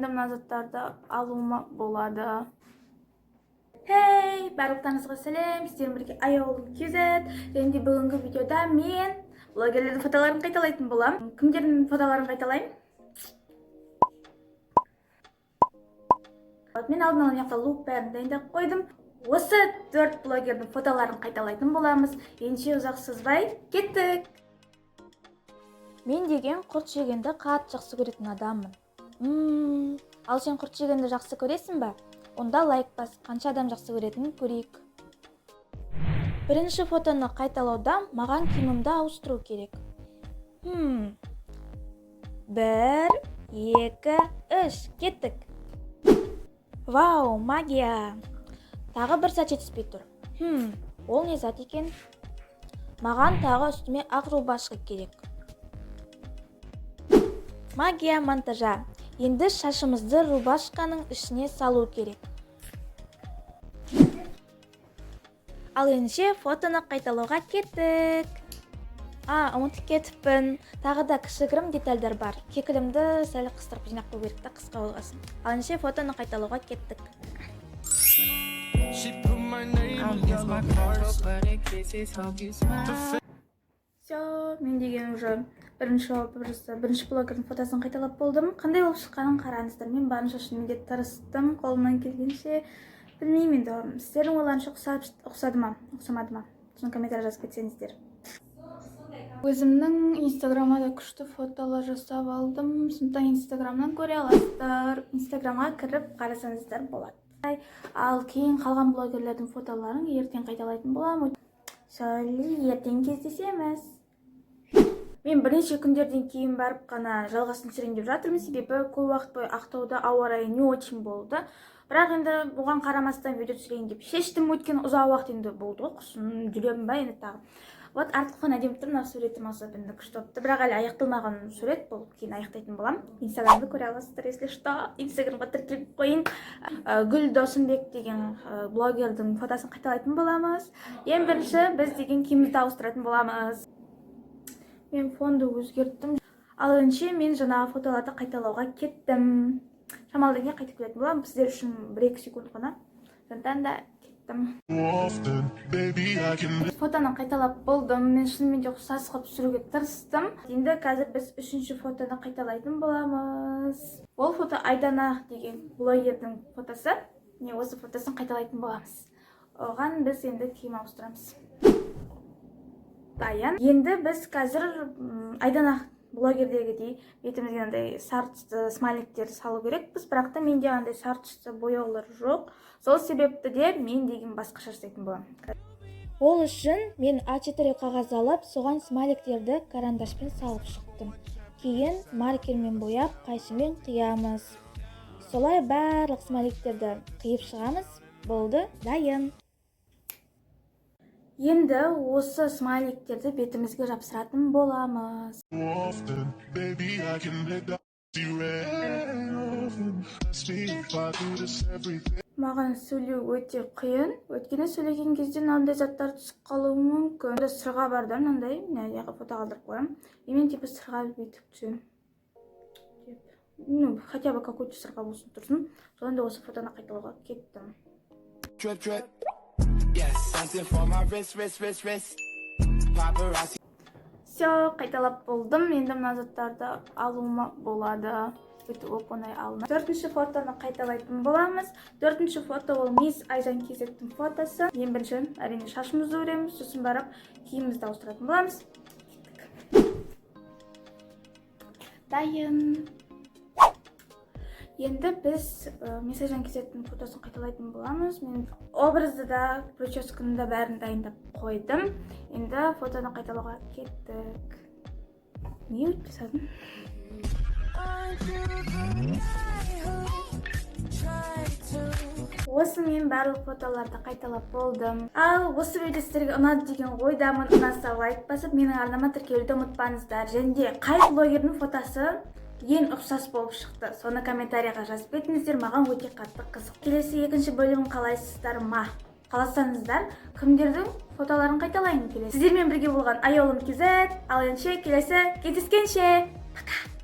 енді мына заттарды алуыма болады. Хей, барлықтарыңызға сәлем, сіздермен бірге Аяулым KZ. Және де бүгінгі видеода мен блогерлердің фотоларын қайталайтын боламын. Кімдердің фотоларын қайталаймын? Мен алдын ала мына луп бәрін дайындап қойдым. Осы 4 блогердің фотоларын қайталайтын боламыз. Ендеше ұзақ созбай кеттік. Мен деген құрт жегенді қатты жақсы көретін адаммын. Ал сен құрт жегенді жақсы көресің бе? Онда лайк бас, қанша адам жақсы көретінін көрейік. Бірінші фотоны қайталауда маған киімімді ауыстыру керек. 1, 2, 3, кеттік. Вау, магия! Тағы бір сәт жетіспей тұр. Ол не зат екен? Маған тағы үстіме ақ рубашка керек. Магия монтажа. Енді шашымызды рубашканың ішіне салу керек. Ал ендеше фотоны қайталауға кеттік. Ұмытып кетіппін. Тағы да кішігірім детальдар бар. Кекілімді сәл қыстырып жинақ қою керек та, қысқа болғасын. Ал ендеше фотоны қайталауға кеттік. Мен деген уже бірінші блогердің фотосын қайталап болдым. Қандай болып шыққанын қараңыздар. Мен барынша шынымен де тырыстым, қолымнан келгенше. Білмеймін енді, сіздердің ойларынша ұқсады ма, ұқсамады ма? Соны комментарий жазып кетсеңіздер. Өзімнің инстаграмда күшті фотолар жасап алдым. Сондықтан инстаграмнан көре аласыздар. Инстаграмға кіріп қарасаңыздар болады. Ал кейін қалған блогерлердің фотоларын ертең қайталайтын боламын. Ертең кездесеміз. Мен бірнеше күндерден кейін барып қана жалғасын түсірейін деп жатырмын, себебі көп уақыт бойы Ақтауда ауа райы не очень болды. Бірақ енді бұған қарамастан видео түсірейін деп шештім, өткен ұзақ уақыт енді болды ғой, құсын жүремін ба енді тағы. Вот артыққан әдемі тұр, мына суретім особенно күшті болыпты. Бірақ әлі аяқталмаған сурет, бұл кейін аяқтайтын боламын. Инстаграмды көре аласыздар, если что. Инстаграмға тіркеліп қойын. Гүл Досымбек деген блогердің фотосын қайталайтын боламыз. Ең бірінші біз деген киімімізді ауыстыратын боламыз. Мен фонды өзгерттім. Ал ендеше мен жаңағы фотоларды қайталауға кеттім. Шамалдан кейін қайтып келетін боламын. Сіздер үшін 1-2 секунд қана. Сондықтан да кеттім. Фотоны қайталап болдым. Мен шынымен де ұқсас қылып түсіруге тырыстым. Енді қазір біз 3-ші фотоны қайталайтын боламыз. Ол фото Айдана деген блогердің фотосы. Не осы фотосын қайталайтын боламыз. Оған біз енді киім ауыстырамыз. Дайын. Енді біз қазір Айдана блогердегідей бетімізге андай сары смайликтер салу керекпіз, бірақ та менде андай сары бояулар жоқ. Сол себепті де мен деген басқаша жасайтын боламын. Ол үшін мен А4 қағаз алып, соған смайликтерді карандашпен салып шықтым. Кейін маркермен бояп, қайшымен қиямыз. Солай барлық смайликтерді қиып шығамыз. Болды, дайын. Енді осы смайликтерді бетімізге жапсыратын боламыз. Маған сөйлеу өте қиын. Өткені сөйлеген кезде мынандай заттар түсіп қалуы мүмкін. Сырға бар да мынандай, мына фото қалдырып қоямын. Мен типа сырға бүйтіп түсемін. Хотя бы какой-то сырға болсын тұрсын. Сонда осы фотоны қайталауға кеттім. Все, қайталап болдым. Енді мына заттарды алуыма болады. Өте оп-оңай алынады. 4-ші фотоны қайталайтын боламыз. 4-ші фото ол Мисс Айжан KZ'тің фотосы. Ең бірінші әрине шашымызды өреміз, сосын барып киімімізді ауыстыратын боламыз. Дайын. Енді біз Мисс Айжан KZ'тің фотосын қайталайтын боламыз. Мен образды да, прическаны да бәрін дайындап қойдым. Енді фотоны қайталауға кеттік. Не өтпесадым? Осы мен барлық фотоларды қайталап болдым. Ал осы видео сіздерге ұнады деген ойдамын. Ұнаса лайк басып, менің арнама тіркелуді ұмытпаңыздар. Және де қай блогердің фотосы ең ұқсас болып шықты, соны комментарийға жазып кетіңіздер, маған өте қатты қызық. Келесі 2-ші бөлімін қалайсыздар ма? Қаласаңыздар, кімдердің фотоларын қайталайын келесі. Сіздермен бірге болған Аяулым KZ. Ал ендеше келесі кездескенше. Пока.